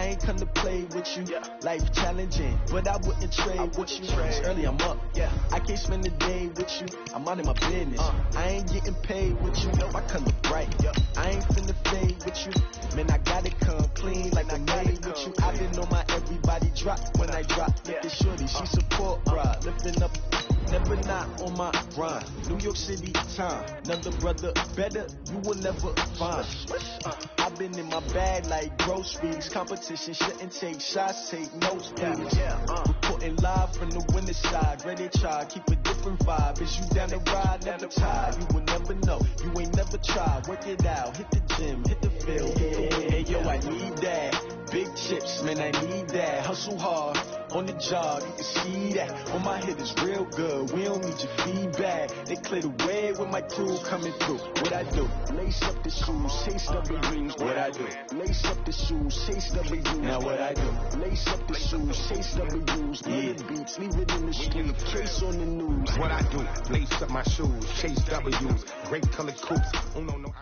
ain't come to play with you. Life challenging, but I wouldn't trade with you. It's early, I'm up. I can't spend the day with you. I'm out in my business. I ain't getting paid with you. I come to bright. I ain't finna fade with you. Man, I gotta come clean like I made with you. I've been on my everybody drop when I drop. Look at shorty, she support, bruh. Lifting up, never not on my grind. New York City time, another brother better, you will never find. I've been in my bag like groceries. Competition shouldn't take shots, take notes, please. Reporting live from the winning side. Ready to try, keep a different vibe. Is you down the ride, never tired. You will never know, you ain't never tried. Work it out, hit the gym, hit the field. Hey, yo, I need that. Big chips, man, I need that. Hustle hard, on the job, you can see that. On my head is real good, we don't need your feedback. They clear the way with my crew coming through. What I do? Lace up the shoes, chase up the rings. What I do? Lace up the shoes, chase up the rings. Now what I do? Lace up the shoes, chase up the rings. Yeah, beats, leave it in the street, case on the news. What I do? Lace up my shoes, chase W's, great colored coupes. Oh no, no.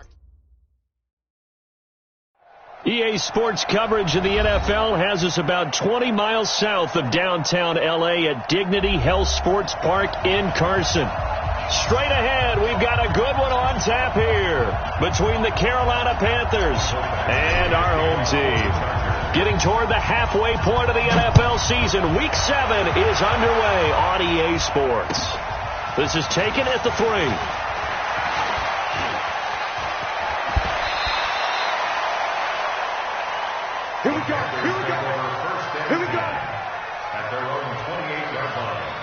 EA Sports coverage of the NFL has us about 20 miles south of downtown L.A. at Dignity Health Sports Park in Carson. Straight ahead, we've got a good one on tap here between the Carolina Panthers and our home team. Getting toward the halfway point of the NFL season, Week 7 is underway on EA Sports. This is taken at the 3. Here we go, here we go, here we go. At their own 28-yard line.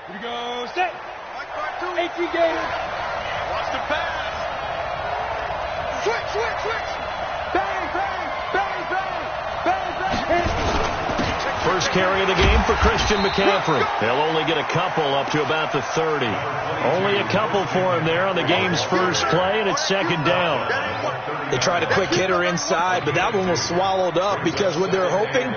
Here we go, set. 18 Gators. Watch the pass. Switch, switch, switch. Bang, bang, bang, bang, bang, bang. First carry of the game for Christian McCaffrey. They'll only get a couple up to about the 30. Only a couple for him there on the game's first play, and it's second down. They tried a quick hitter inside, but that one was swallowed up because what they're hoping,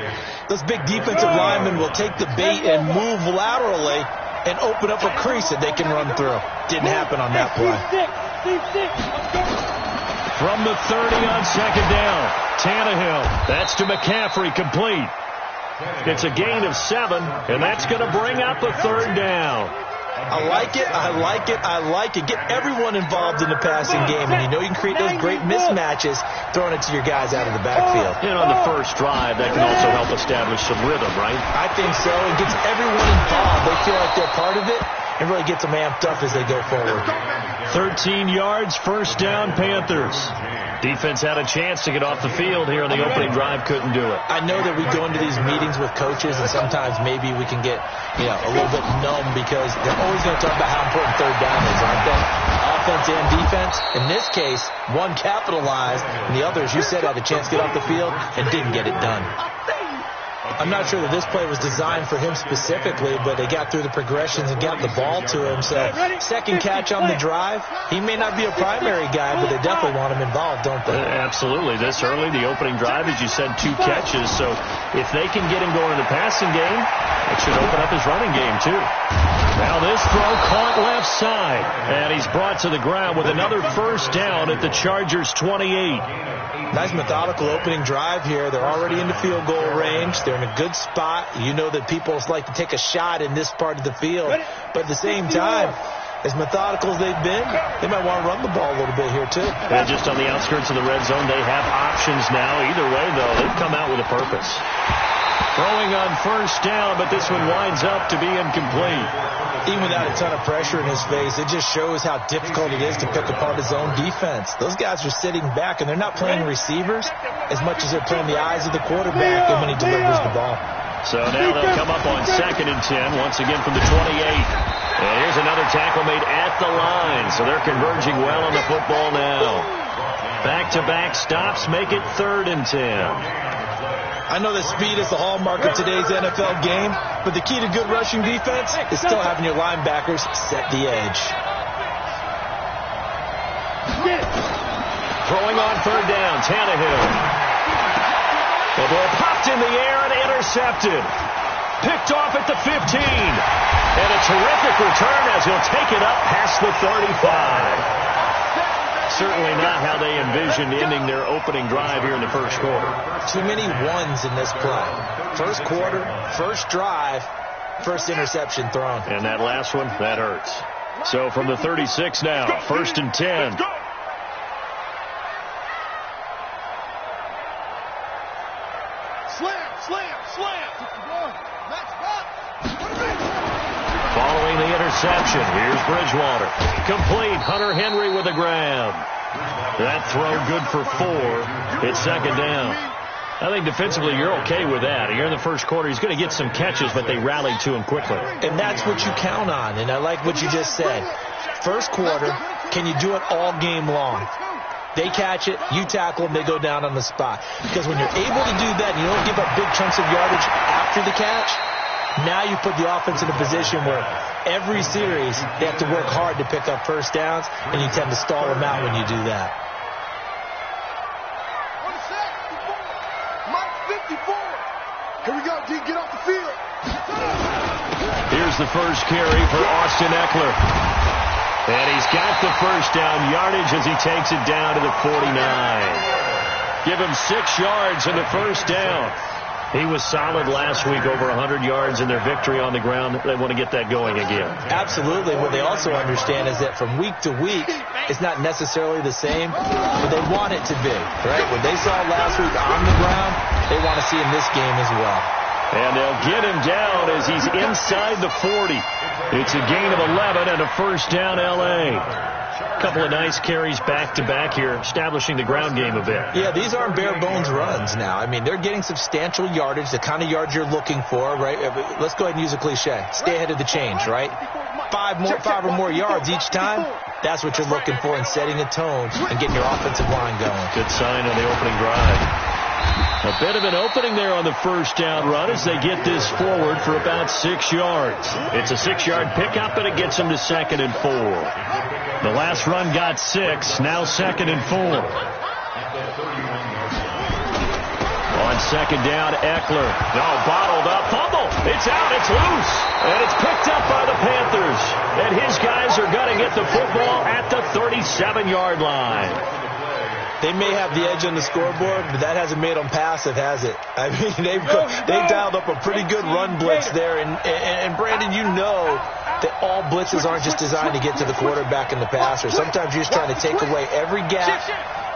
those big defensive linemen will take the bait and move laterally and open up a crease that they can run through. Didn't happen on that play. From the 30 on second down, Tannehill. That's to McCaffrey, complete. It's a gain of 7, and that's going to bring up a third down. I like it, I like it, I like it. Get everyone involved in the passing game, and you know you can create those great mismatches throwing it to your guys out of the backfield. And on the first drive, that can also help establish some rhythm, right? I think so. It gets everyone involved. They feel like they're part of it, and really gets them amped up as they go forward. 13 yards, first down, Panthers. Defense had a chance to get off the field here on the opening drive, couldn't do it. I know that we go into these meetings with coaches, and sometimes maybe we can get a little bit numb because they're always going to talk about how important third down is, aren't they? Offense and defense. In this case, one capitalized, and the other, as you said, had a chance to get off the field and didn't get it done. I'm not sure that this play was designed for him specifically, but they got through the progressions and got the ball to him. So second catch on the drive. He may not be a primary guy, but they definitely want him involved, don't they? Absolutely. This early, the opening drive, as you said, 2 catches. So if they can get him going in the passing game, it should open up his running game too. Now this throw caught left side, and he's brought to the ground with another first down at the Chargers' 28. Nice methodical opening drive here. They're already into field goal range. They're in a good spot. You know that people like to take a shot in this part of the field. But at the same time, as methodical as they've been, they might want to run the ball a little bit here too. And just on the outskirts of the red zone, they have options now. Either way, though, they've come out with a purpose. Throwing on first down, but this one winds up to be incomplete. Even without a ton of pressure in his face, it just shows how difficult it is to pick apart his own defense. Those guys are sitting back, and they're not playing receivers as much as they're playing the eyes of the quarterback and when he delivers the ball. So now they'll come up on 2nd and 10, once again from the 28. And here's another tackle made at the line, so they're converging well on the football now. Back-to-back stops make it 3rd and 10. I know that speed is the hallmark of today's NFL game, but the key to good rushing defense is still having your linebackers set the edge. Throwing on 3rd down, Tannehill. The ball popped in the air and intercepted. Picked off at the 15. And a terrific return as he'll take it up past the 35. Certainly not how they envisioned ending their opening drive here in the first quarter. Too many ones in this play. First quarter, first drive, first interception thrown. And that last one, that hurts. So from the 36 now, first and 10. Following the interception, here's Bridgewater. Complete, Hunter Henry with a grab. That throw good for 4. It's second down. I think defensively you're okay with that. Here in the first quarter, he's going to get some catches, but they rallied to him quickly. And that's what you count on, and I like what you just said. First quarter, can you do it all game long? They catch it, you tackle them, they go down on the spot. Because when you're able to do that and you don't give up big chunks of yardage after the catch, now you put the offense in a position where every series they have to work hard to pick up first downs, and you tend to stall them out when you do that. Here we go, D. Get off the field. Here's the first carry for Austin Eckler. And he's got the first down yardage as he takes it down to the 49. Give him 6 yards in the first down. He was solid last week, over 100 yards in their victory on the ground. They want to get that going again. Absolutely. What they also understand is that from week to week, it's not necessarily the same, but they want it to be, right? What they saw last week on the ground, they want to see in this game as well. And they'll get him down as he's inside the 40. It's a gain of 11 and a first down, L.A. A couple of nice carries back-to-back here, establishing the ground game a bit. Yeah, these aren't bare-bones runs now. I mean, they're getting substantial yardage, the kind of yards you're looking for, right? Let's go ahead and use a cliche. Stay ahead of the change, right? 5 or more yards each time, that's what you're looking for in setting a tone and getting your offensive line going. Good sign on the opening drive. A bit of an opening there on the first down run as they get this forward for about 6 yards. It's a 6-yard pickup, and it gets them to 2nd and 4. The last run got 6, now 2nd and 4. On second down, Eckler. No, bottled up, fumble. It's out, it's loose, and it's picked up by the Panthers. And his guys are going to get the football at the 37-yard line. They may have the edge on the scoreboard, but that hasn't made them passive, has it? I mean, they've dialed up a pretty good run blitz there. And Brandon, you know that all blitzes aren't just designed to get to the quarterback and the passer. Sometimes you're just trying to take away every gap,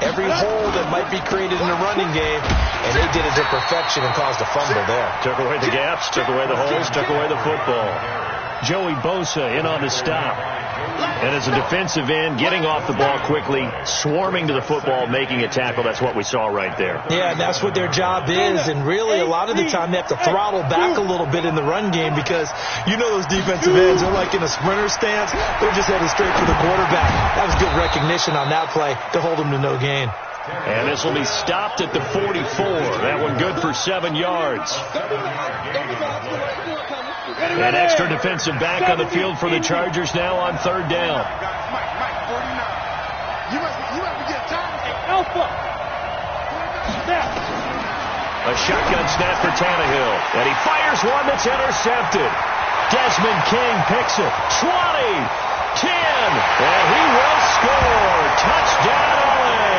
every hole that might be created in the running game, and they did it to perfection and caused a fumble there. Took away the gaps, took away the holes, took away the football. Joey Bosa in on the stop. And as a defensive end, getting off the ball quickly, swarming to the football, making a tackle. That's what we saw right there. Yeah, and that's what their job is. And really, a lot of the time, they have to throttle back a little bit in the run game because you know those defensive ends are like in a sprinter stance. They're just headed straight for the quarterback. That was good recognition on that play to hold them to no gain. And this will be stopped at the 44. That one good for 7 yards. An extra defensive back on the field for the Chargers now on third down. A shotgun snap for Tannehill. And he fires one that's intercepted. Desmond King picks it. 20, 10, and he will score. Touchdown, LA.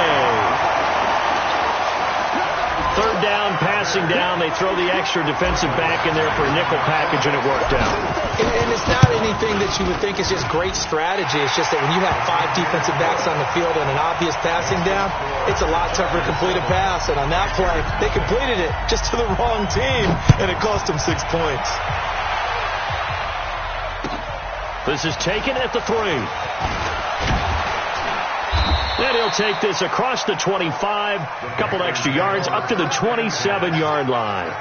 Third down, passing down. They throw the extra defensive back in there for a nickel package, and it worked out. And it's not anything that you would think is just great strategy. It's just that when you have 5 defensive backs on the field and an obvious passing down, it's a lot tougher to complete a pass. And on that play, they completed it just to the wrong team, and it cost them 6 points. This is taken at the 3. And he'll take this across the 25, a couple extra yards, up to the 27-yard line.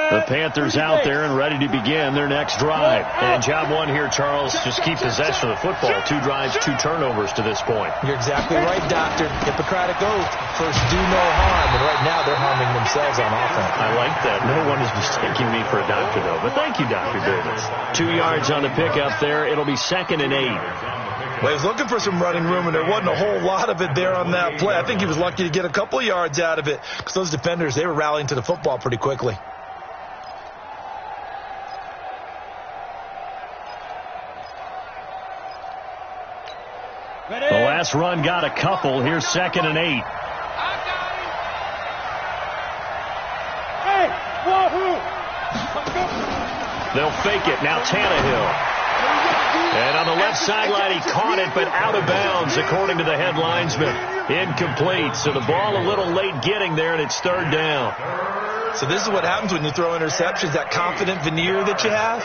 The Panthers out there and ready to begin their next drive. And job one here, Charles, just keep possession of the football. 2 drives, 2 turnovers to this point. You're exactly right, Doctor. Hippocratic oath. First, do no harm. And right now, they're harming themselves on offense. I like that. No one is mistaking me for a doctor, though. But thank you, Dr. Davis. 2 yards on the pickup there. It'll be 2nd and 8. Well, he was looking for some running room, and there wasn't a whole lot of it there on that play. I think he was lucky to get a couple of yards out of it because those defenders, they were rallying to the football pretty quickly. The last run got a couple. Here's 2nd and 8. They'll fake it. Now Tannehill. And on the left sideline, he caught it, but out of bounds, according to the head linesman. Incomplete. So the ball a little late getting there, and it's 3rd down. So this is what happens when you throw interceptions. That confident veneer that you have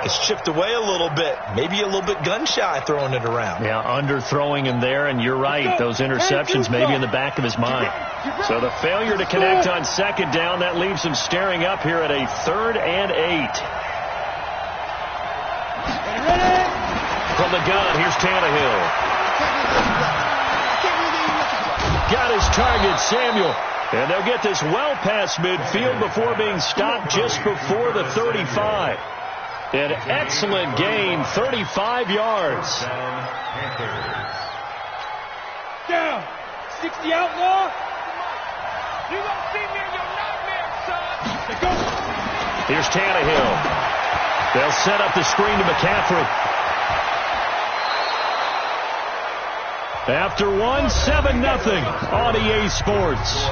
is chipped away a little bit. Maybe a little bit gun-shy throwing it around. Yeah, underthrowing him there, and you're right. Those interceptions may be in the back of his mind. So the failure to connect on 2nd down, that leaves him staring up here at a 3rd and 8. From the gun, here's Tannehill. Got his target, Samuel. And they'll get this well past midfield before being stopped just before the 35. An excellent gain, 35 yards. Down. 60 outlaw. You won't see me in your nightmare, son. Here's Tannehill. They'll set up the screen to McCaffrey. After 7-0 on EA Sports.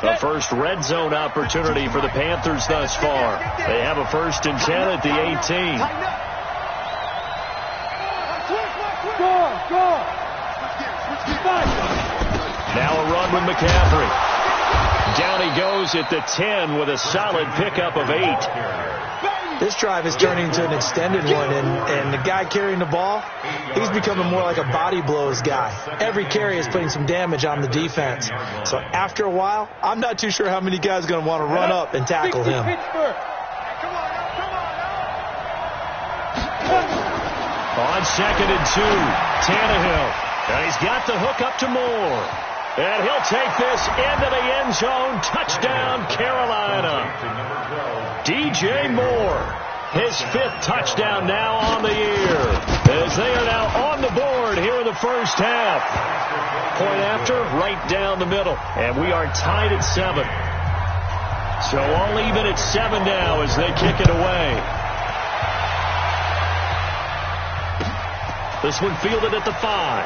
The first red zone opportunity for the Panthers thus far. They have a 1st and 10 at the 18. Now a run with McCaffrey. Down he goes at the 10 with a solid pickup of 8. This drive is turning into an extended one, and the guy carrying the ball, he's becoming more like a body blows guy. Every carry is putting some damage on the defense. So after a while, I'm not too sure how many guys are going to want to run up and tackle him. On 2nd and 2, Tannehill. And he's got the hook up to Moore. And he'll take this into the end zone. Touchdown, Carolina. DJ Moore, his 5th touchdown now on the year, as they are now on the board here in the first half. Point after, right down the middle. And we are tied at 7. So all even at 7 now as they kick it away. This one fielded at the 5.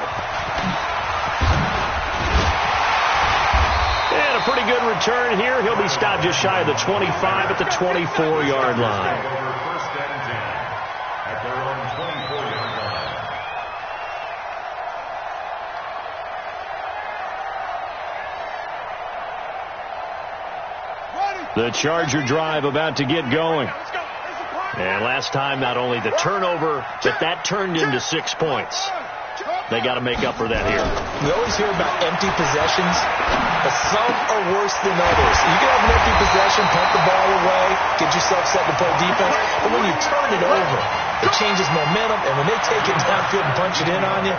And a pretty good return here. He'll be stopped just shy of the 25 at the 24-yard line. First and 10 at their own 24-yard line. The Charger drive about to get going. And last time, not only the turnover, but that turned into 6 points. They got to make up for that here. We always hear about empty possessions, but some are worse than others. You can have an empty possession, punt the ball away, get yourself set to play defense, but when you turn it over, it changes momentum, and when they take it downfield and punch it in on you,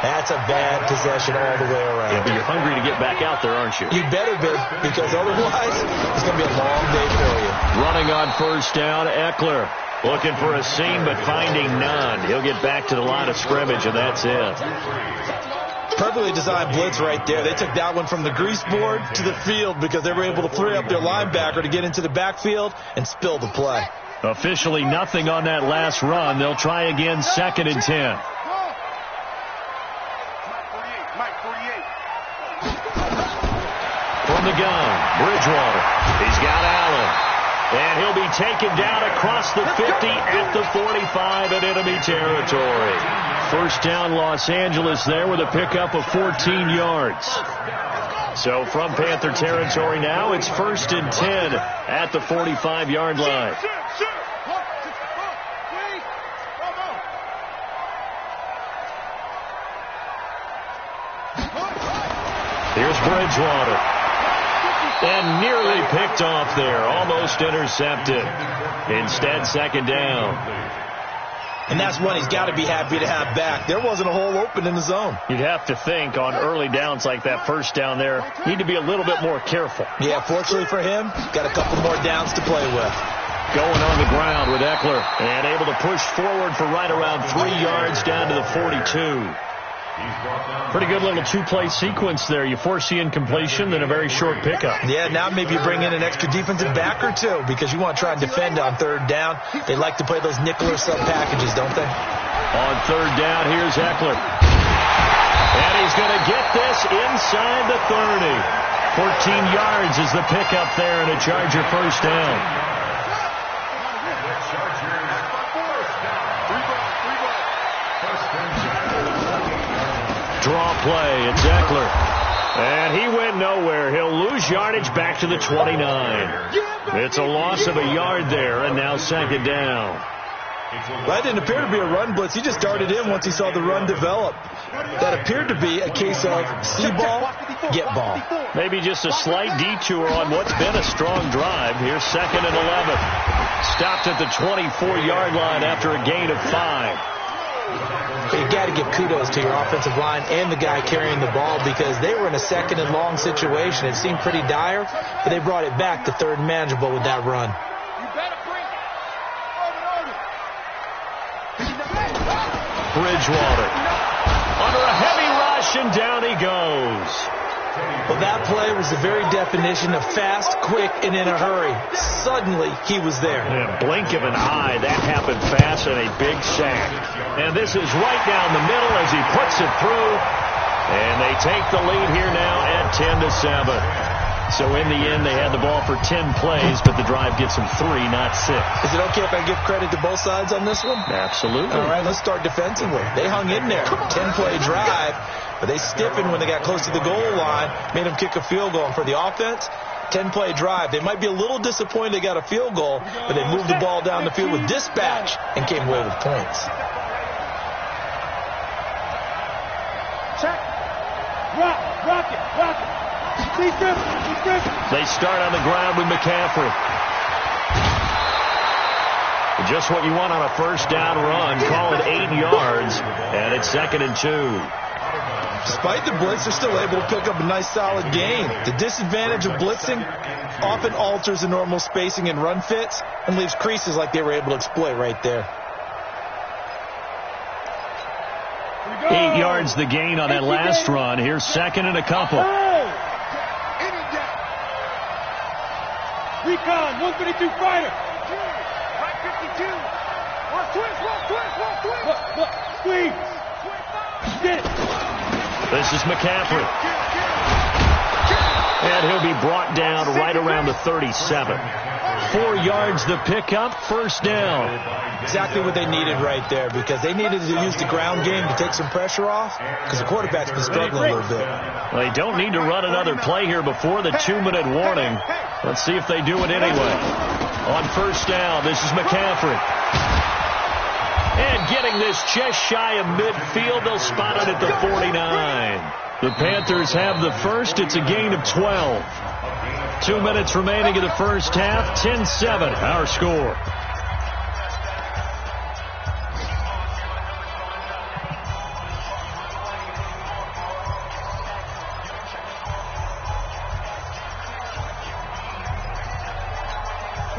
that's a bad possession all the way around. Yeah, but you're hungry to get back out there, aren't you? You better be, because otherwise, it's going to be a long day for you. Running on 1st down, Eckler. Looking for a seam, but finding none. He'll get back to the line of scrimmage, and that's it. Perfectly designed blitz right there. They took that one from the grease board to the field because they were able to free up their linebacker to get into the backfield and spill the play. Officially nothing on that last run. They'll try again, 2nd and 10. From the gun, Bridgewater. He's got Allen. And he'll be taken down across the 50 at the 45 in enemy territory. 1st down, Los Angeles there with a pickup of 14 yards. So from Panther territory now, it's 1st and 10 at the 45-yard line. Here's Bridgewater. And nearly picked off there. Almost intercepted. Instead, 2nd down. And that's one he's got to be happy to have back. There wasn't a hole open in the zone. You'd have to think on early downs like that first down there, need to be a little bit more careful. Yeah, fortunately for him, got a couple more downs to play with. Going on the ground with Eckler and able to push forward for right around 3 yards down to the 42. Pretty good little two-play sequence there. You force the incompletion, then a very short pickup. Yeah, now maybe you bring in an extra defensive back or two because you want to try and defend on third down. They like to play those nickel or sub packages, don't they? On third down, here's Eckler. And he's going to get this inside the 30. 14 yards is the pickup there and a Charger first down. Draw play, it's Eckler. And he went nowhere. He'll lose yardage back to the 29. It's a loss of a yard there, and now second down. That didn't appear to be a run blitz. He just darted in once he saw the run develop. That appeared to be a case of see ball, get ball. Maybe just a slight detour on what's been a strong drive. Here's second and 11. Stopped at the 24-yard line after a gain of 5. You've got to give kudos to your offensive line and the guy carrying the ball because they were in a second and long situation. It seemed pretty dire, but they brought it back to third and manageable with that run. Bridgewater under a heavy rush, and down he goes. Well, that play was the very definition of fast, quick, and in a hurry. Suddenly, he was there. In a blink of an eye, that happened fast, and a big sack. And this is right down the middle as he puts it through. And they take the lead here now at 10-7. So in the end, they had the ball for 10 plays, but the drive gets them 3, not 6. Is it okay if I give credit to both sides on this one? Absolutely. All right, let's start defensively. They hung in there. 10-play drive, but they stiffened when they got close to the goal line, made them kick a field goal. And for the offense, 10-play drive. They might be a little disappointed they got a field goal, but they moved the ball down the field with dispatch and came away with points. Check. Rock it. They start on the ground with McCaffrey. Just what you want on a first down run. Call it 8 yards, and it's second and 2. Despite the blitz, they're still able to pick up a nice solid gain. The disadvantage of blitzing often alters the normal spacing and run fits and leaves creases like they were able to exploit right there. 8 yards the gain on that last run. Here's second and a couple. Recon, 132 fighter. Right 52. Look, squeeze. Get it. This is McCaffrey. And he'll be brought down right around the 37. 4 yards the pickup, first down. Exactly what they needed right there because they needed to use the ground game to take some pressure off because the quarterback's been struggling a little bit. Well, they don't need to run another play here before the 2-minute warning. Let's see if they do it anyway. On first down, this is McCaffrey. And getting this just shy of midfield, they'll spot it at the 49. The Panthers have the first. It's a gain of 12. 2 minutes remaining in the first half. 10-7, our score.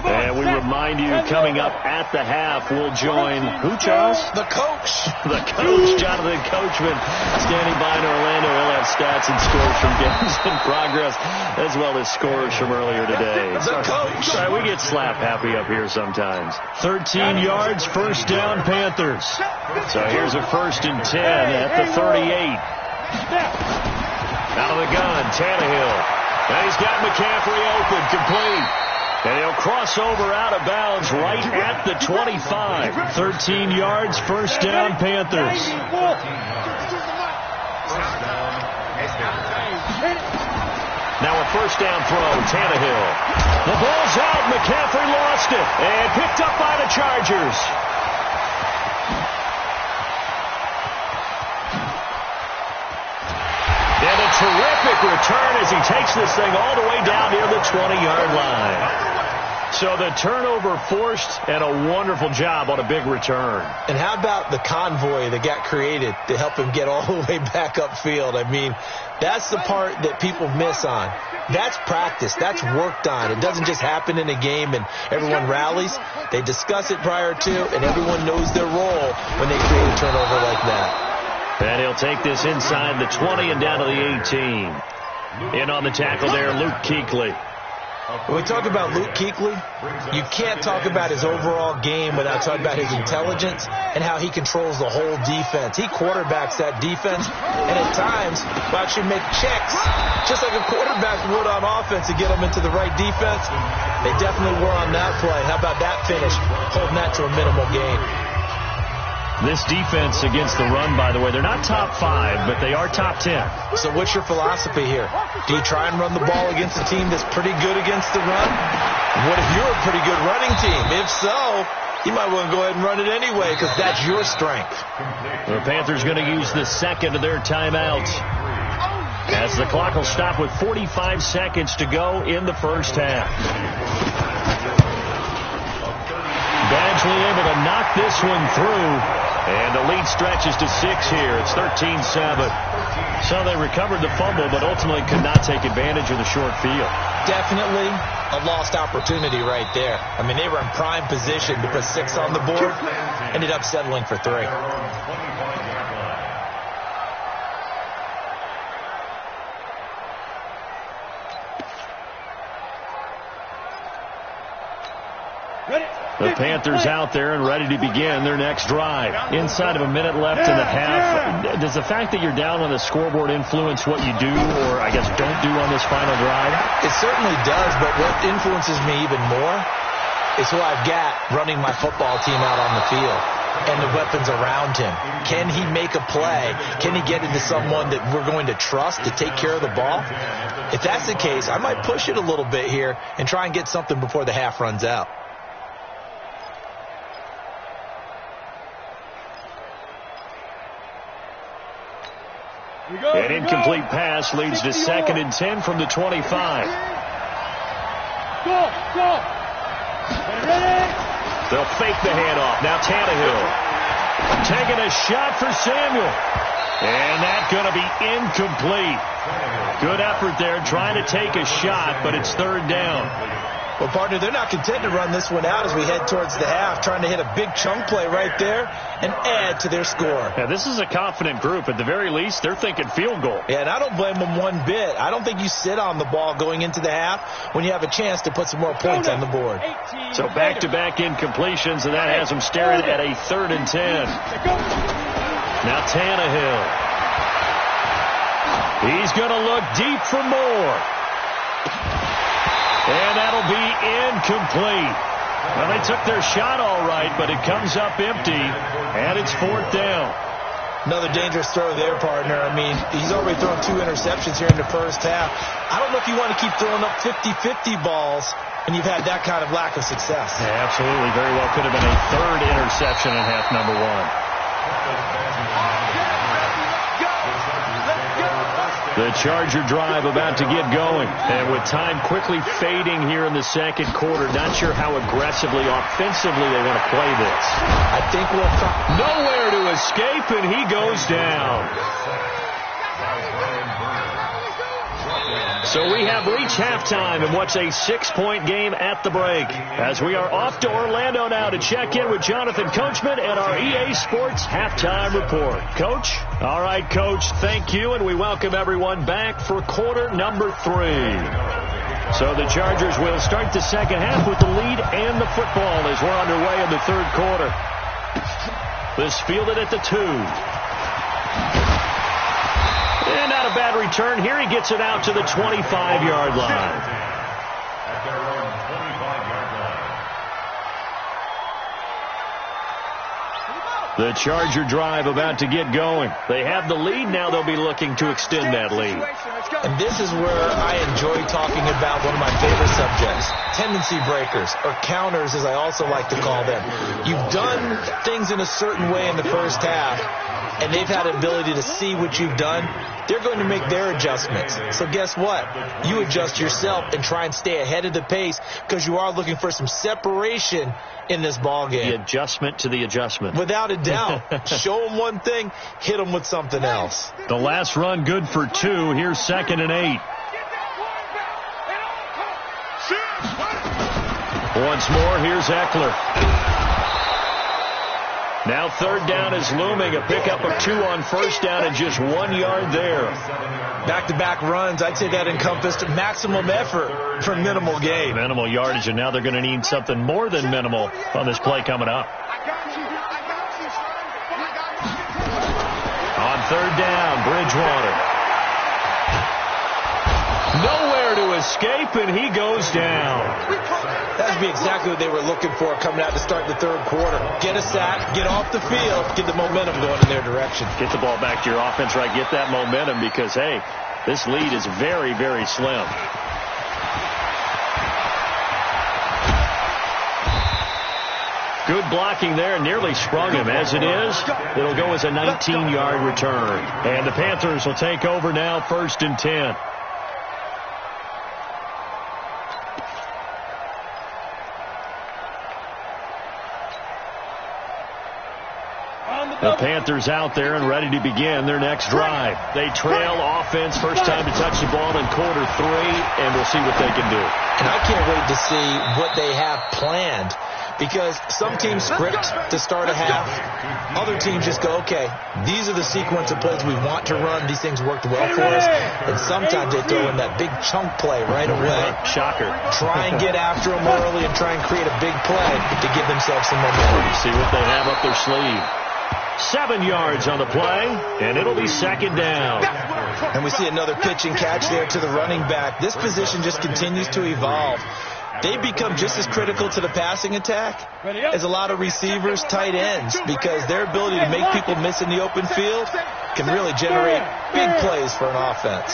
And we remind you, coming up at the half, we'll join who, Charles? The coach. The coach, Jonathan Coachman, standing by in Orlando. He'll have stats and scores from games in progress, as well as scores from earlier today. The coach. Sorry, we get slap happy up here sometimes. 13 yards, first down, Panthers. So here's a first and 10 at the 38. Out of the gun, Tannehill. And he's got McCaffrey open, complete. And he'll cross over out of bounds right at the 25. 13 yards, first down, Panthers. Now a first down throw, Tannehill. The ball's out, McCaffrey lost it, and picked up by the Chargers. And a terrific return as he takes this thing all the way down near the 20-yard line. So the turnover forced, and a wonderful job on a big return. And how about the convoy that got created to help him get all the way back upfield? I mean, that's the part that people miss on. That's practice. That's worked on. It doesn't just happen in a game and everyone rallies. They discuss it prior to, and everyone knows their role when they create a turnover like that. And he'll take this inside the 20 and down to the 18. In on the tackle there, Luke Kuechly. When we talk about Luke Kuechly, you can't talk about his overall game without talking about his intelligence and how he controls the whole defense. He quarterbacks that defense, and at times will actually make checks, just like a quarterback would on offense to get them into the right defense. They definitely were on that play. How about that finish, holding that to a minimal gain? This defense against the run, by the way, they're not top 5, but they are top 10. So what's your philosophy here? Do you try and run the ball against a team that's pretty good against the run? What if you're a pretty good running team? If so, you might want to go ahead and run it anyway because that's your strength. The Panthers going to use the second of their timeouts as the clock will stop with 45 seconds to go in the first half. Badgley able to knock this one through, and the lead stretches to 6 here. It's 13-7. So they recovered the fumble, but ultimately could not take advantage of the short field. Definitely a lost opportunity right there. I mean, they were in prime position to put 6 on the board, ended up settling for 3. The Panthers out there and ready to begin their next drive. Inside of a minute left in the half. Does the fact that you're down on the scoreboard influence what you do, or I guess don't do on this final drive? It certainly does, but what influences me even more is who I've got running my football team out on the field and the weapons around him. Can he make a play? Can he get into someone that we're going to trust to take care of the ball? If that's the case, I might push it a little bit here and try and get something before the half runs out. An incomplete pass leads to 2nd and 10 from the 25. Go! They'll fake the handoff. Now Tannehill taking a shot for Samuel. And that's going to be incomplete. Good effort there trying to take a shot, but it's 3rd down. Well, partner, they're not content to run this one out as we head towards the half, trying to hit a big chunk play right there and add to their score. Yeah, this is a confident group. At the very least, they're thinking field goal. Yeah, and I don't blame them one bit. I don't think you sit on the ball going into the half when you have a chance to put some more points on the board. So back-to-back incompletions, and that has them staring at a 3rd and 10. Now Tannehill. He's going to look deep for more. And that'll be incomplete. Well, they took their shot all right, but it comes up empty, and it's 4th down. Another dangerous throw there, partner. I mean, he's already thrown 2 interceptions here in the first half. I don't know if you want to keep throwing up 50-50 balls when you've had that kind of lack of success. Yeah, absolutely. Very well could have been a 3rd interception in half number 1. The Charger drive about to get going. And with time quickly fading here in the second quarter, not sure how aggressively, offensively they want to play this. I think we'll nowhere to escape, and he goes down. So we have reached halftime in what's a 6-point game at the break. As we are off to Orlando now to check in with Jonathan Coachman and our EA Sports Halftime Report. Coach? All right, Coach, thank you, and we welcome everyone back for quarter number 3. So the Chargers will start the second half with the lead and the football as we're underway in the 3rd quarter. This fielded at the 2. And not a bad return here. He gets it out to the 25-yard line. At their own 25-yard line. The Charger drive about to get going. They have the lead. Now they'll be looking to extend that lead. And this is where I enjoy talking about one of my favorite subjects, tendency breakers, or counters as I also like to call them. You've done things in a certain way in the first half. and they've had the ability to see what you've done, they're going to make their adjustments. So guess what? You adjust yourself and try and stay ahead of the pace because you are looking for some separation in this ball game. The adjustment to the adjustment. Without a doubt. Show them one thing, hit them with something else. The last run good for 2. Here's 2nd and 8. Once more, here's Eckler. Now 3rd down is looming. A pickup of 2 on 1st down and just 1 yard there. Back-to-back runs, I'd say that encompassed maximum effort for minimal gain. Minimal yardage, and now they're going to need something more than minimal on this play coming up. On 3rd down, Bridgewater. Nowhere to escape, and he goes down. That would be exactly what they were looking for coming out to start the 3rd quarter. Get a sack, get off the field, get the momentum going in their direction. Get the ball back to your offense, right? Get that momentum because, hey, this lead is very, very slim. Good blocking there, nearly sprung him. As it is, it'll go as a 19-yard return. And the Panthers will take over now, 1st and 10. The Panthers out there and ready to begin their next drive. They trail offense, first time to touch the ball in quarter 3, and we'll see what they can do. And I can't wait to see what they have planned, because some teams script to start a half. Other teams just go, okay, these are the sequence of plays we want to run. These things worked well for us. And sometimes they throw in that big chunk play right away. Shocker. Try and get after them early and try and create a big play to give themselves some momentum. See what they have up their sleeve. 7 yards on the play, and it'll be 2nd down. And we see another pitch and catch there to the running back. This position just continues to evolve. They become just as critical to the passing attack as a lot of receivers, tight ends, because their ability to make people miss in the open field can really generate big plays for an offense.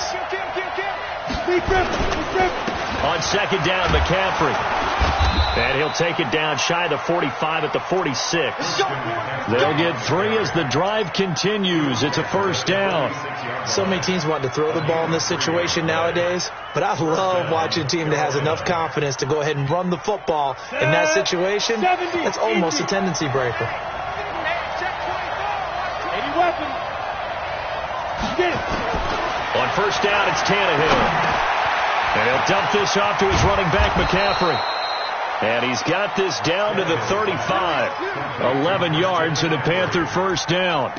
On 2nd down, McCaffrey. And he'll take it down shy of the 45 at the 46. They'll get 3 as the drive continues. It's a 1st down. So many teams want to throw the ball in this situation nowadays, but I love watching a team that has enough confidence to go ahead and run the football in that situation. That's almost a tendency breaker. On 1st down, it's Tannehill. And he'll dump this off to his running back, McCaffrey. And he's got this down to the 35. 11 yards and a Panther 1st down.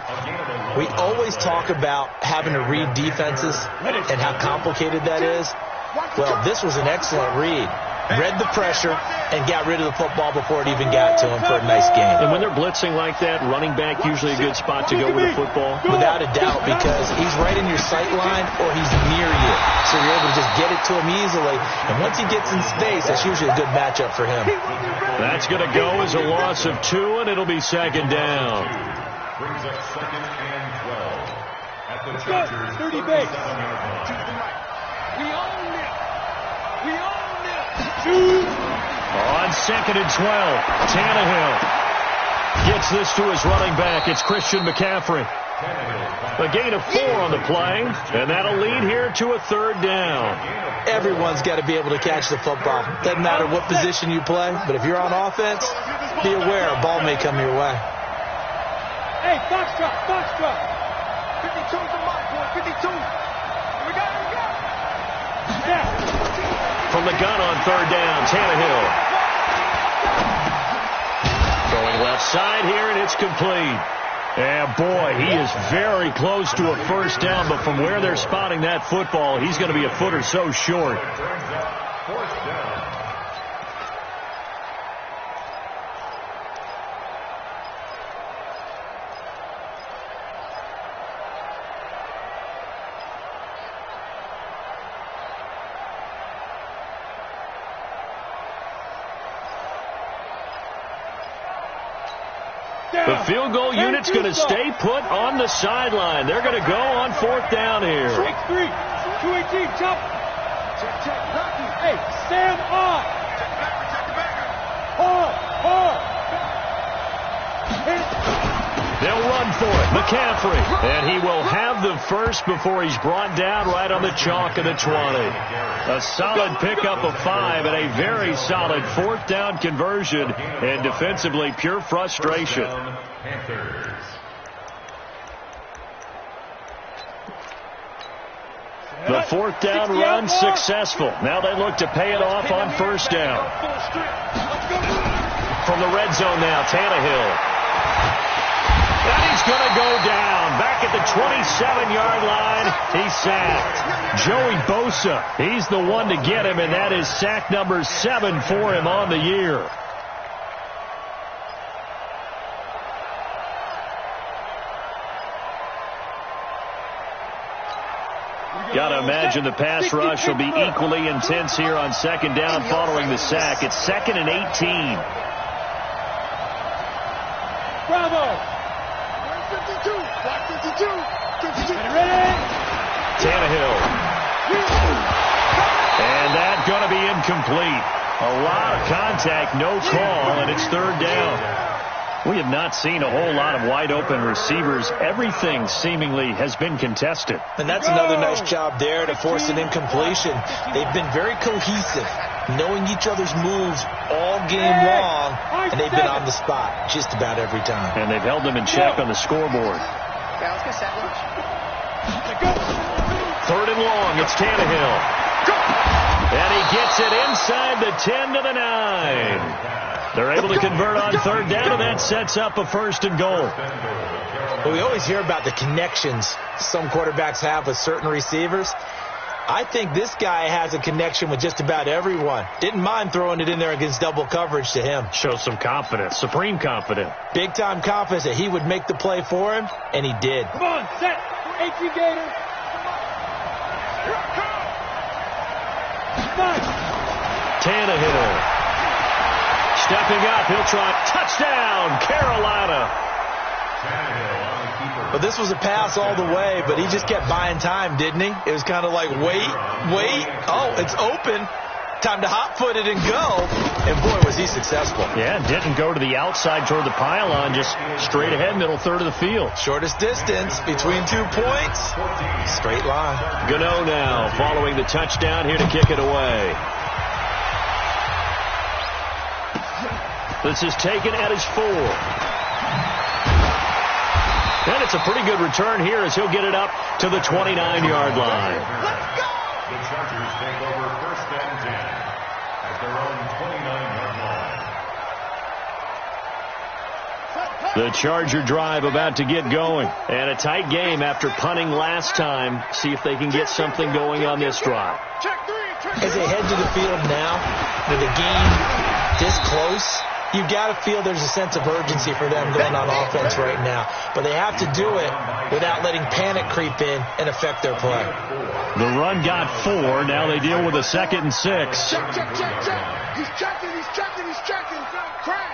We always talk about having to read defenses and how complicated that is. Well, this was an excellent read. Read the pressure and got rid of the football before it even got to him for a nice gain. And when they're blitzing like that, running back usually a good spot to go with the football? Without a doubt, because he's right in your sight line or he's near you. So you're able to just get it to him easily. And once he gets in space, that's usually a good matchup for him. That's going to go as a loss of 2, and it'll be 2nd down. Brings up 2nd and 12. At the Chargers, 30 base. We own it. We own it. On 2nd and 12, Tannehill gets this to his running back. It's Christian McCaffrey. A gain of 4 on the play, and that'll lead here to a 3rd down. Everyone's got to be able to catch the football. Doesn't matter what position you play, but if you're on offense, be aware a ball may come your way. Hey, box drop. 52's the mark, boy. 52. We got it. Yeah. From the gun on 3rd down, Tannehill. Going left side here, and it's complete. And boy, he is very close to a 1st down, but from where they're spotting that football, he's going to be a foot or so short. 4th down. The field goal unit's going to stay put on the sideline. They're going to go on 4th down here. Strike 3. 218. Chop. Check. Hey, stand on. Hard. They'll run run for it. McCaffrey. And he will have the first before he's brought down right on the chalk of the 20. A solid pickup of 5 and a very solid 4th down conversion. And defensively, pure frustration. The 4th down run successful. Now they look to pay it off on 1st down. From the red zone now, Tannehill. And he's going to go down. Back at the 27-yard line, he's sacked. Joey Bosa, he's the one to get him, and that is sack number 7 for him on the year. Got to imagine the pass rush will be equally intense here on 2nd down following the sack. It's 2nd and 18. Bravo! 52! 52! Tannehill. And that's going to be incomplete. A lot of contact, no call, and it's 3rd down. We have not seen a whole lot of wide-open receivers. Everything seemingly has been contested. And that's another nice job there to force an incompletion. They've been very cohesive, knowing each other's moves all game long, and they've been on the spot just about every time. And they've held them in check on the scoreboard. 3rd and long, it's Tannehill. And he gets it inside the 10 to the 9. They're able to convert on 3rd down, and that sets up a 1st and goal. Well, we always hear about the connections some quarterbacks have with certain receivers. I think this guy has a connection with just about everyone. Didn't mind throwing it in there against double coverage to him. Shows some confidence, supreme confidence. Big-time confidence that he would make the play for him, and he did. Come on, set. HE Gator. Tannehill. Stepping up, he'll try. Touchdown, Carolina. But this was a pass all the way, but he just kept buying time, didn't he? It was kind of like, wait. Oh, it's open. Time to hot-foot it and go. And, boy, was he successful. Yeah, didn't go to the outside toward the pylon, just straight ahead, middle third of the field. Shortest distance between 2 points. Straight line. Gano now following the touchdown here to kick it away. This is taken at his 4. And it's a pretty good return here as he'll get it up to the 29-yard line. Let's go! The Chargers take over 1st and 10 at their own 29-yard line. The Charger drive about to get going. And a tight game after punting last time. See if they can get something going on this drive. As they head to the field now, with the game this close, you've got to feel there's a sense of urgency for them going on offense right now. But they have to do it without letting panic creep in and affect their play. The run got 4. Now they deal with a 2nd and 6. Check. He's checking. Crash.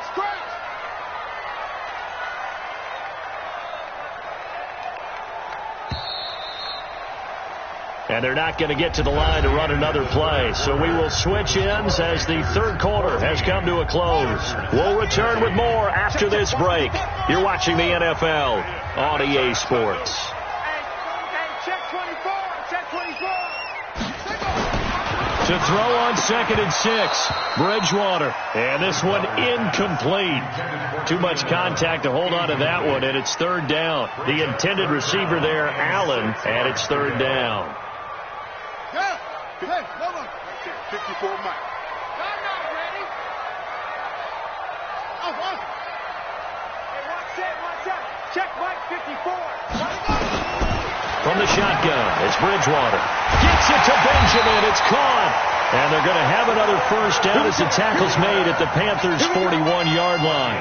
And they're not going to get to the line to run another play. So we will switch ends as the 3rd quarter has come to a close. We'll return with more after this break. You're watching the NFL on EA Sports. Check 24. To throw on 2nd and 6, Bridgewater. And this one incomplete. Too much contact to hold on to that one, and it's 3rd down. The intended receiver there, Allen, and it's 3rd down. Yeah. Hey, hold on. 54 Mike. I'm not ready. Oh. Hey, watch out. Check Mike 54. From the shotgun, it's Bridgewater. Gets it to Benjamin. It's caught. And they're going to have another 1st down as the tackle's made at the Panthers' 41-yard line.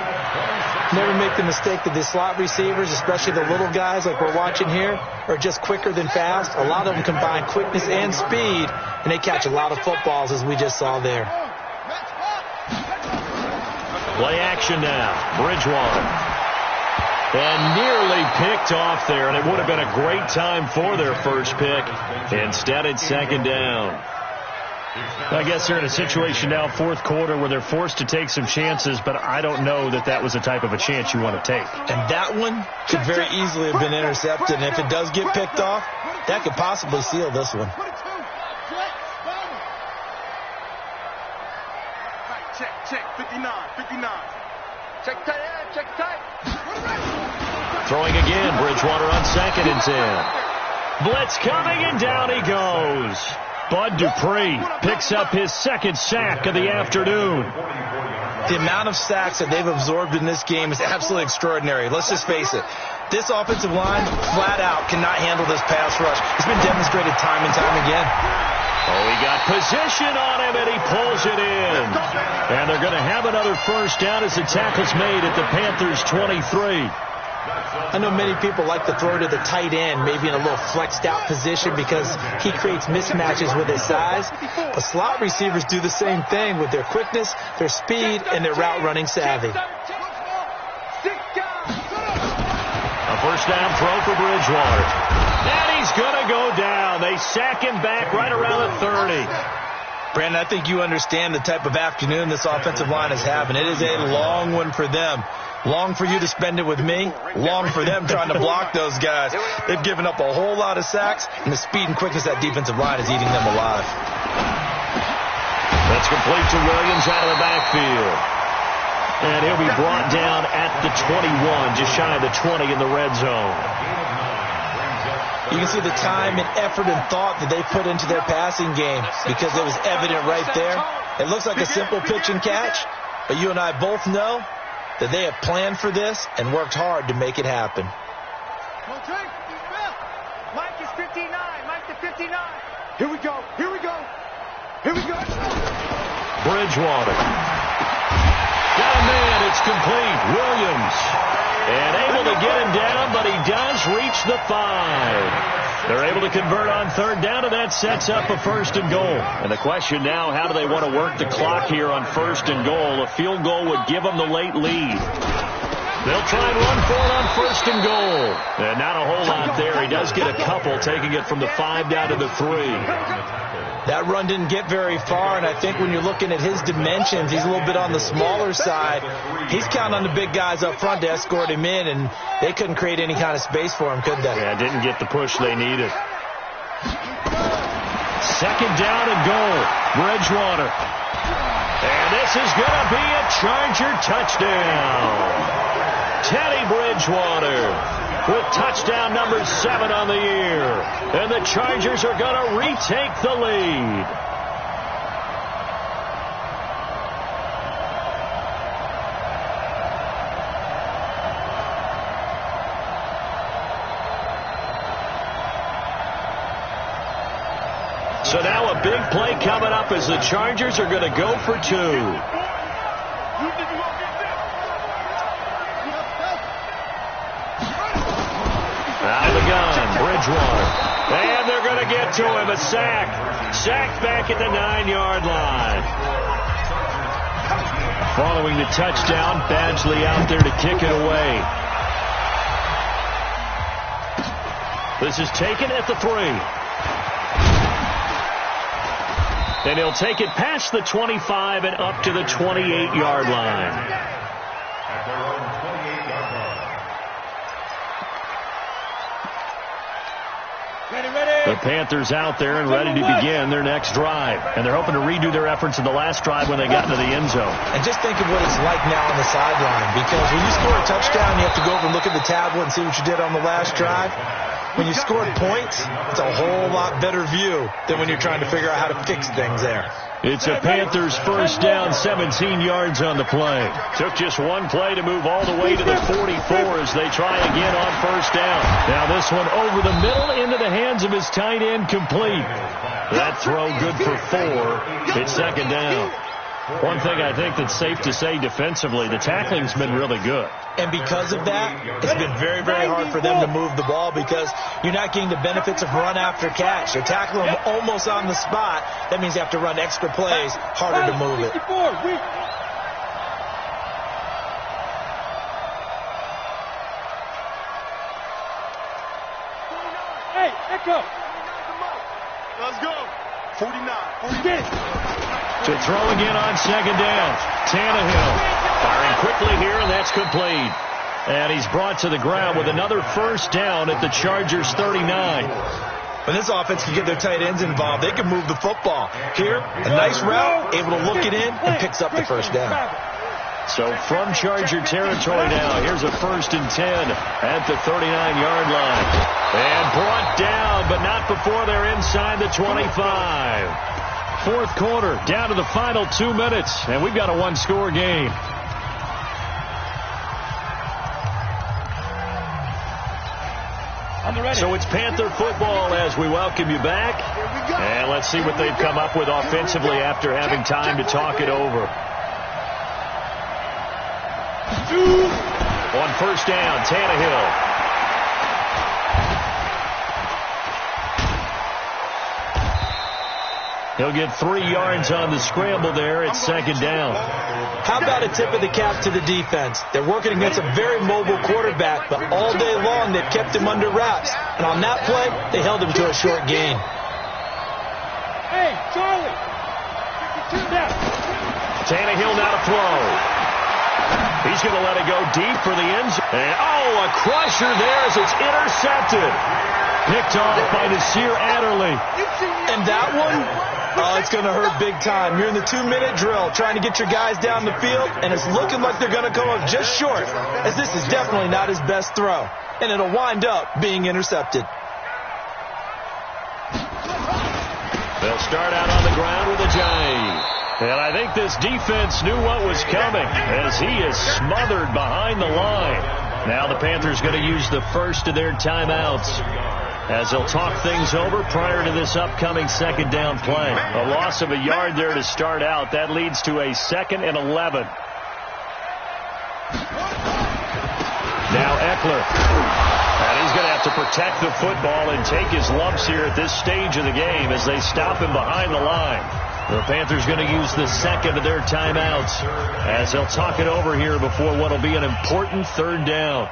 Never make the mistake that the slot receivers, especially the little guys like we're watching here, are just quicker than fast. A lot of them combine quickness and speed, and they catch a lot of footballs, as we just saw there. Play action now. Bridgewater. And nearly picked off there, and it would have been a great time for their first pick. Instead, it's 2nd down. I guess they're in a situation now, fourth quarter, where they're forced to take some chances, but I don't know that that was the type of a chance you want to take. And that one could very easily have been intercepted, and if it does get picked off, that could possibly seal this one. Check, 59. Check tight. Throwing again, Bridgewater on 2nd and 10. Blitz coming, and down he goes. Bud Dupree picks up his 2nd sack of the afternoon. The amount of sacks that they've absorbed in this game is absolutely extraordinary. Let's just face it. This offensive line, flat out, cannot handle this pass rush. It's been demonstrated time and time again. Oh, he got position on him, and he pulls it in. And they're going to have another first down as the tackle's made at the Panthers' 23. I know many people like to throw to the tight end, maybe in a little flexed out position because he creates mismatches with his size. But slot receivers do the same thing with their quickness, their speed, and their route running savvy. A first down throw for Bridgewater. And he's going to go down. They sack him back right around the 30. Brandon, I think you understand the type of afternoon this offensive line is having. It is a long one for them. Long for you to spend it with me. Long for them trying to block those guys. They've given up a whole lot of sacks, and the speed and quickness of that defensive line is eating them alive. That's complete to Williams out of the backfield. And he'll be brought down at the 21, just shy of the 20 in the red zone. You can see the time and effort and thought that they put into their passing game because it was evident right there. It looks like a simple pitch and catch, but you and I both know that they have planned for this and worked hard to make it happen. Mike is 59. Mike to 59. Here we go. Bridgewater. Got a man. It's complete. Williams. And able to get him down, but he does reach the 5. They're able to convert on 3rd down, and that sets up a 1st and goal. And the question now, how do they want to work the clock here on 1st and goal? A field goal would give them the late lead. They'll try and run for it on 1st and goal. And not a whole lot there. He does get a couple, taking it from the 5 down to the 3. That run didn't get very far, and I think when you're looking at his dimensions, he's a little bit on the smaller side. He's counting on the big guys up front to escort him in, and they couldn't create any kind of space for him, could they? Yeah, didn't get the push they needed. 2nd down and goal. Bridgewater. And this is going to be a Charger touchdown. Teddy Bridgewater with touchdown number 7 on the year. And the Chargers are going to retake the lead. So now a big play coming up as the Chargers are going to go for 2. Out of the gun, Bridgewater. And they're going to get to him. A sack. Sacked back at the 9-yard line. Following the touchdown, Badgley out there to kick it away. This is taken at the 3. And he'll take it past the 25 and up to the 28-yard line. At their own 28-yard line. The Panthers out there and ready to begin their next drive. And they're hoping to redo their efforts in the last drive when they got into the end zone. And just think of what it's like now on the sideline, because when you score a touchdown, you have to go over and look at the tablet and see what you did on the last drive. When you scored points, it's a whole lot better view than when you're trying to figure out how to fix things there. It's a Panthers first down, 17 yards on the play. Took just one play to move all the way to the 44 as they try again on first down. Now this one over the middle into the hands of his tight end, complete. That throw good for 4. It's 2nd down. One thing I think that's safe to say defensively, the tackling's been really good. And because of that, it's been very, very hard for them to move the ball because you're not getting the benefits of run after catch. They're tackling them almost on the spot. That means you have to run extra plays, harder to move it. Hey, Echo. Let's go. To throw again on second down. Tannehill firing quickly here, and that's complete. And he's brought to the ground with another first down at the Chargers' 39. When this offense can get their tight ends involved, they can move the football. Here, a nice route, able to look it in, and picks up the first down. So from Charger territory now, here's a 1st and 10 at the 39-yard line. And brought down, but not before they're inside the 25. Fourth quarter, down to the final 2 minutes, and we've got a one-score game. So it's Panther football as we welcome you back. And let's see what they've come up with offensively after having time to talk it over. On first down, Tannehill. He'll get 3 yards on the scramble there at second down. How about a tip of the cap to the defense? They're working against a very mobile quarterback, but all day long they've kept him under wraps. And on that play, they held him to a short gain. Hey, Charlie! Tannehill now to throw. He's going to let it go deep for the end zone. And, a crusher there as it's intercepted. Picked off by Nasir Adderley. And that one, it's going to hurt big time. You're in the 2-minute drill trying to get your guys down the field, and it's looking like they're going to come up just short, as this is definitely not his best throw. And it'll wind up being intercepted. They'll start out on the ground with a J. And I think this defense knew what was coming as he is smothered behind the line. Now the Panthers going to use the first of their timeouts as they'll talk things over prior to this upcoming second down play. A loss of a yard there to start out. That leads to a 2nd and 11. Now Eckler. And he's going to have to protect the football and take his lumps here at this stage of the game as they stop him behind the line. The Panthers going to use the second of their timeouts as they'll talk it over here before what will be an important third down.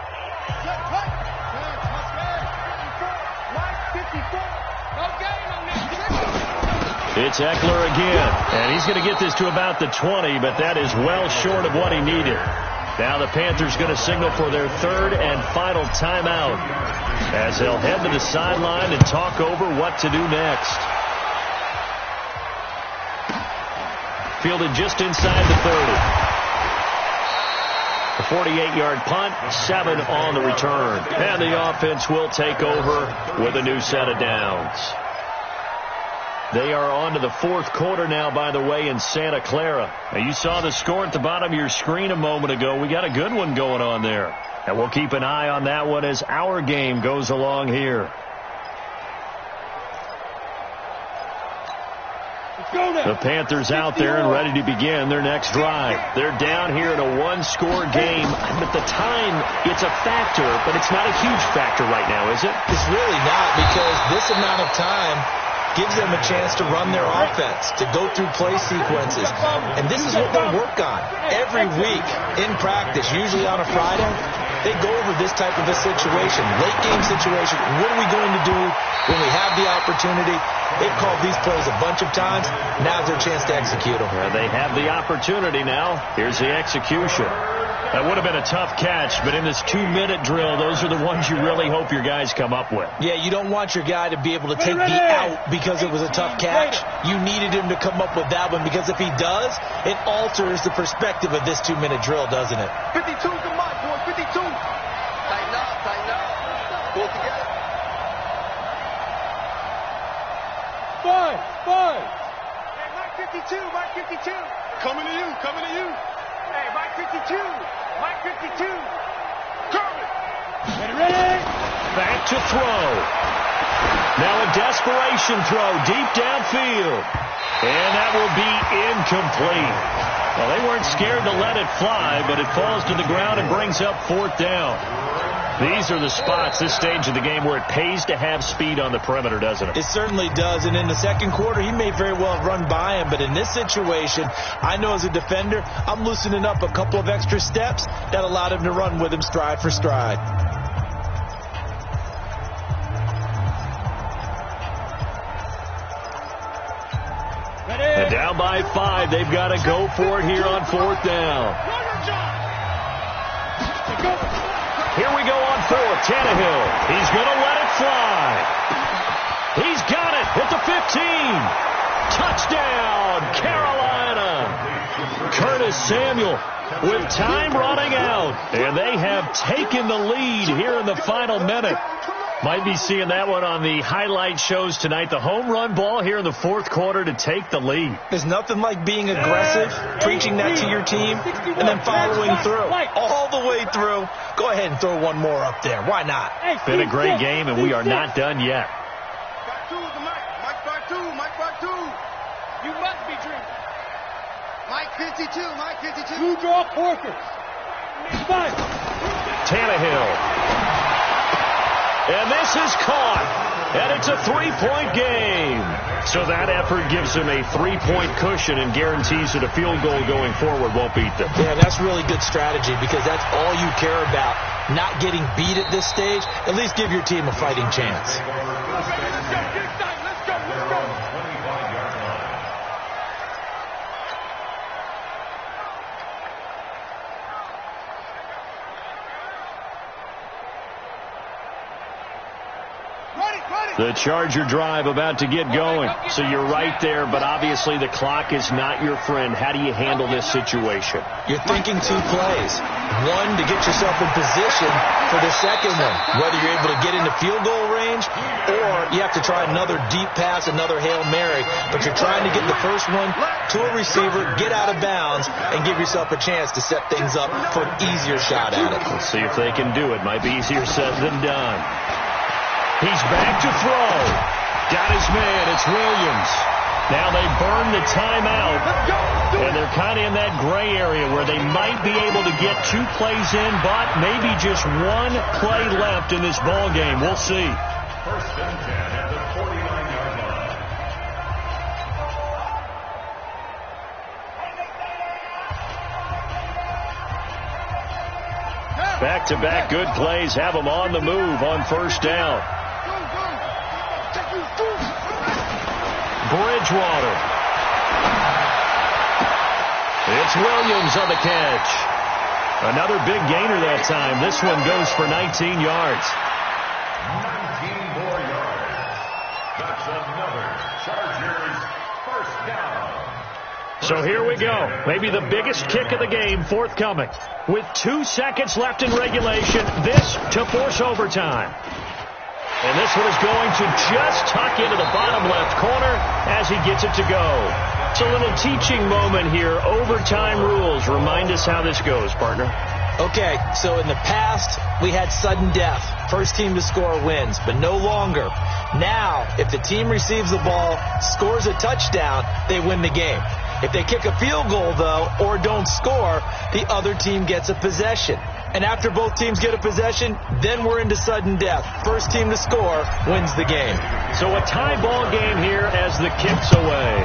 It's Eckler again, and he's going to get this to about the 20, but that is well short of what he needed. Now the Panthers going to signal for their third and final timeout as they'll head to the sideline and talk over what to do next. Fielded just inside the 30. A 48-yard punt, 7 on the return. And the offense will take over with a new set of downs. They are on to the fourth quarter now, by the way, in Santa Clara. Now, you saw the score at the bottom of your screen a moment ago. We got a good one going on there. And we'll keep an eye on that one as our game goes along here. The Panthers out there and ready to begin their next drive. They're down here in a one-score game. At the time, it's a factor, but it's not a huge factor right now, is it? It's really not, because this amount of time gives them a chance to run their offense, to go through play sequences. And this is what they work on every week in practice, usually on a Friday. They go over this type of a situation, late game situation. What are we going to do when we have the opportunity? They've called these plays a bunch of times. Now's their chance to execute them. They have the opportunity now. Here's the execution. That would have been a tough catch, but in this 2-minute drill, those are the ones you really hope your guys come up with. Yeah, you don't want your guy to be able to take the out because it was a tough catch. You needed him to come up with that one, because if he does, it alters the perspective of this 2-minute drill, doesn't it? 52's the mark, boy. 52. Tighten up, tighten up. Pull it together. 5. Hey, Mike 52, Mike 52. Coming to you, coming to you. Hey, Mike 52, Mike 52. Curling. Ready? Back to throw. Now a desperation throw deep downfield. And that will be incomplete. Well, they weren't scared to let it fly, but it falls to the ground and brings up fourth down. These are the spots, this stage of the game, where it pays to have speed on the perimeter, doesn't it? It certainly does. And in the second quarter, he may very well have run by him. But in this situation, I know as a defender, I'm loosening up a couple of extra steps that allowed him to run with him stride for stride. Down by 5. They've got to go for it here on 4th down. Here we go on 4th. Tannehill. He's going to let it fly. He's got it at the 15. Touchdown, Carolina. Curtis Samuel with time running out. And they have taken the lead here in the final minute. Might be seeing that one on the highlight shows tonight. The home run ball here in the 4th quarter to take the lead. There's nothing like being aggressive, preaching that to your team, and then following through. All the way through. Go ahead and throw one more up there. Why not? Been a great game, and we are not done yet. You must be drinking. Mike 52, Mike 52. You draw quarters. Tannehill. And this is caught. And it's a 3-point game. So that effort gives him a 3-point cushion and guarantees that a field goal going forward won't beat them. Yeah, that's really good strategy because that's all you care about. Not getting beat at this stage. At least give your team a fighting chance. The Charger drive about to get going. So you're right there, but obviously the clock is not your friend. How do you handle this situation? You're thinking 2 plays. One, to get yourself in position for the second one, whether you're able to get into field goal range or you have to try another deep pass, another Hail Mary. But you're trying to get the first one to a receiver, get out of bounds, and give yourself a chance to set things up for an easier shot at it. Let's see if they can do it. Might be easier said than done. He's back to throw. Got his man. It's Williams. Now they burn the timeout. And they're kind of in that gray area where they might be able to get 2 plays in, but maybe just 1 play left in this ball game. We'll see. First and 10 at the 49-yard line. Back-to-back good plays have them on the move on first down. Bridgewater. It's Williams on the catch. Another big gainer that time. This one goes for 19 yards. 19 more yards. That's another Chargers first down. So here we go. Maybe the biggest kick of the game forthcoming. With 2 seconds left in regulation, this to force overtime. And this one is going to just tuck into the bottom left corner as he gets it to go. It's a little teaching moment here. Overtime rules. Remind us how this goes, partner. Okay, so in the past, we had sudden death. First team to score wins, but no longer. Now, if the team receives the ball, scores a touchdown, they win the game. If they kick a field goal, though, or don't score, the other team gets a possession. And after both teams get a possession, then we're into sudden death. First team to score wins the game. So a tie ball game here as the kick's away.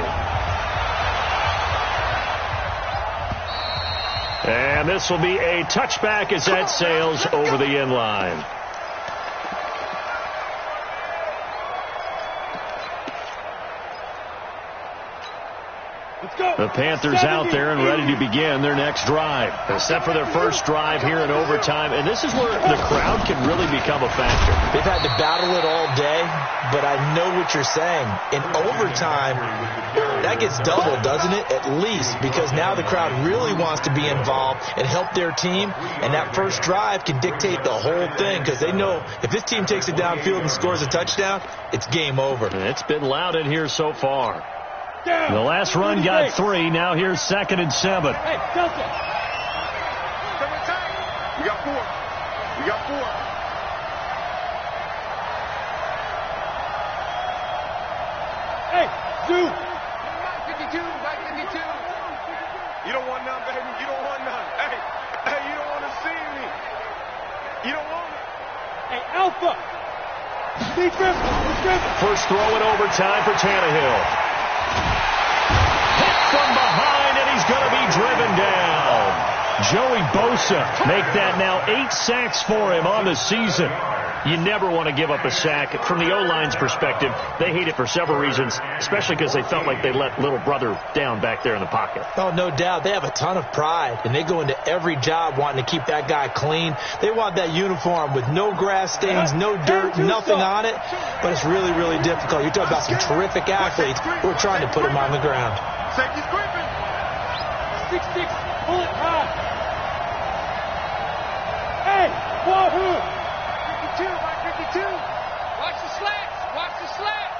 And this will be a touchback as that sails over the end line. The Panthers out there and ready to begin their next drive. They're set for their first drive here in overtime, and this is where the crowd can really become a factor. They've had to battle it all day, but I know what you're saying. In overtime, that gets doubled, doesn't it? At least, because now the crowd really wants to be involved and help their team, and that first drive can dictate the whole thing because they know if this team takes it downfield and scores a touchdown, it's game over. And it's been loud in here so far. The last run got 3. Now here's 2nd and 7. Hey, Delta. We got 4. We got 4. Hey, Zoo. Mike 52. Mike 52. You don't want none, baby. You don't want none. Hey, you don't want to see me. You don't want it. Hey, Alpha. First throw in overtime for Tannehill. Hit from behind, and he's going to be driven down. Joey Bosa make that now 8 sacks for him on the season. You never want to give up a sack. From the O-line's perspective, they hate it for several reasons, especially because they felt like they let little brother down back there in the pocket. Oh, no doubt. They have a ton of pride, and they go into every job wanting to keep that guy clean. They want that uniform with no grass stains, no dirt, nothing on it, but it's really, really difficult. You're talking about some terrific athletes who are trying to put him on the ground. Safety's gripping. 6-6, pull it high. Hey, wahoo! 52, by 52. Watch the slats, watch the slats.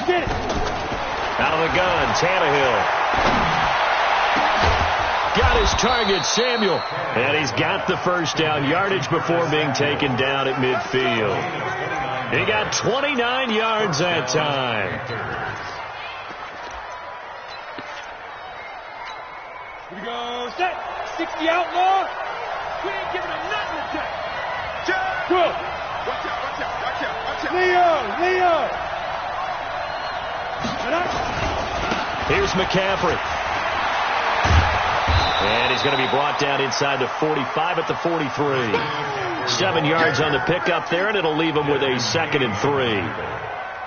Get it. Out of the gun, Tannehill. Got his target, Samuel. And he's got the first down yardage before being taken down at midfield. He got 29 yards that time. Here we go, set. 60 outlaw. We ain't giving him nothing to take. Good. Watch out, watch out, watch out, watch out. Leo. Here's McCaffrey. And he's going to be brought down inside the 45 at the 43. 7 yards on the pickup there, and it'll leave him with a 2nd and 3.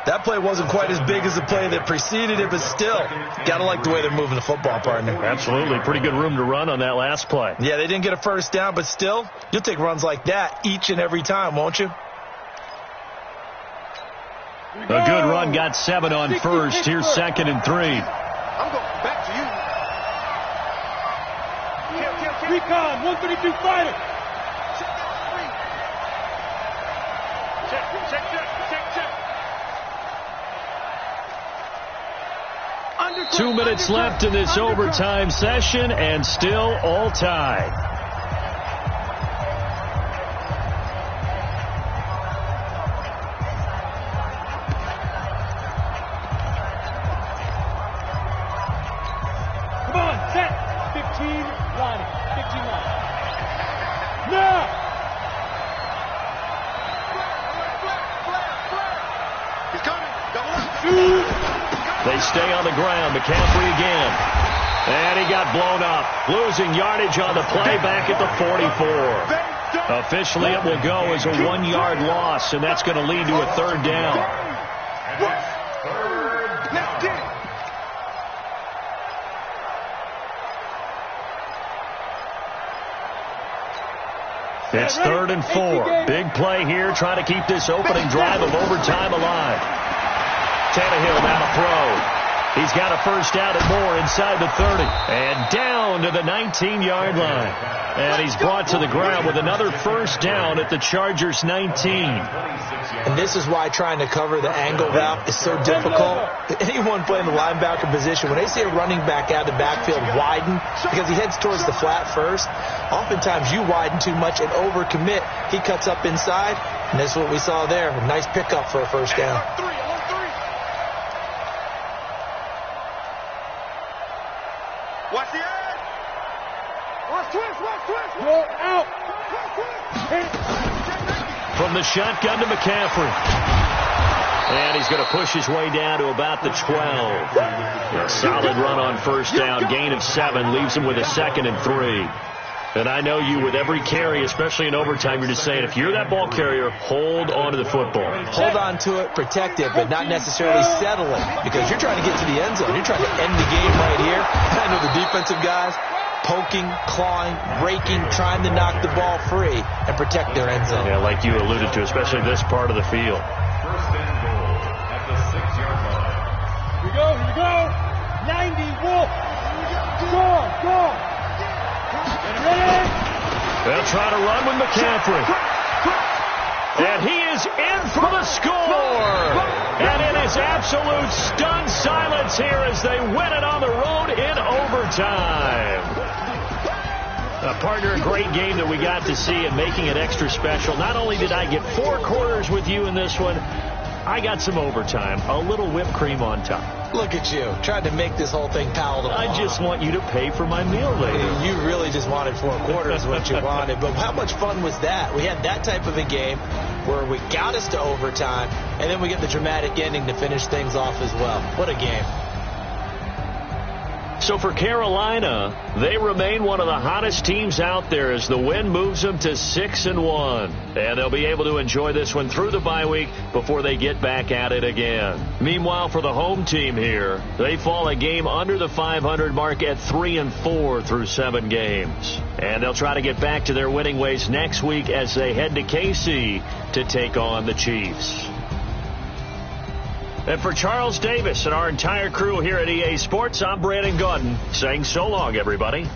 That play wasn't quite as big as the play that preceded it, but still, got to like the way they're moving the football, partner. Absolutely. Pretty good room to run on that last play. Yeah, they didn't get a first down, but still, you'll take runs like that each and every time, won't you? A good run, got 7 on first. Here's 2nd and 3. I'm going back to you. Recon, 132 fighter. Check. 2 minutes left in this overtime session, and still all tied. Come on, set. 15 line. 15 line. Now. He's coming. They stay on the ground. McCaffrey again. And he got blown up. Losing yardage on the play back at the 44. Officially, it will go as a 1-yard loss, and that's going to lead to a 3rd down. It's 3rd and 4. Big play here, trying to keep this opening drive of overtime alive. Tannehill now to throw. He's got a first down and more inside the 30. And down to the 19-yard line. And he's brought to the ground with another first down at the Chargers' 19. And this is why trying to cover the angle route is so difficult. Anyone playing the linebacker position, when they see a running back out of the backfield widen, because he heads towards the flat first, oftentimes you widen too much and overcommit. He cuts up inside, and that's what we saw there. A nice pickup for a first down. Watch the edge. Watch twist. Go out. From the shotgun to McCaffrey. And he's going to push his way down to about the 12. A solid run on first down. Gain of 7 leaves him with a 2nd and 3. And I know you, with every carry, especially in overtime, you're just saying, if you're that ball carrier, hold on to the football. Hold on to it, protect it, but not necessarily settle it, because you're trying to get to the end zone. You're trying to end the game right here. I know the defensive guys poking, clawing, raking, trying to knock the ball free and protect their end zone. Yeah, like you alluded to, especially this part of the field. First and goal at the 6-yard line. Here we go. 90 Wolf. Go. They'll try to run with McCaffrey. And he is in for the score. And it is absolute stunned silence here as they win it on the road in overtime. Partner, a great game that we got to see and making it extra special. Not only did I get 4 quarters with you in this one, I got some overtime, a little whipped cream on top. Look at you, trying to make this whole thing palatable. I just want you to pay for my meal later. You really just wanted 4 quarters what you wanted. But how much fun was that? We had that type of a game where we got us to overtime, and then we get the dramatic ending to finish things off as well. What a game. So for Carolina, they remain one of the hottest teams out there as the win moves them to 6-1. And they'll be able to enjoy this one through the bye week before they get back at it again. Meanwhile, for the home team here, they fall a game under the 500 mark at 3-4 through 7 games. And they'll try to get back to their winning ways next week as they head to KC to take on the Chiefs. And for Charles Davis and our entire crew here at EA Sports, I'm Brandon Gaudin saying so long, everybody.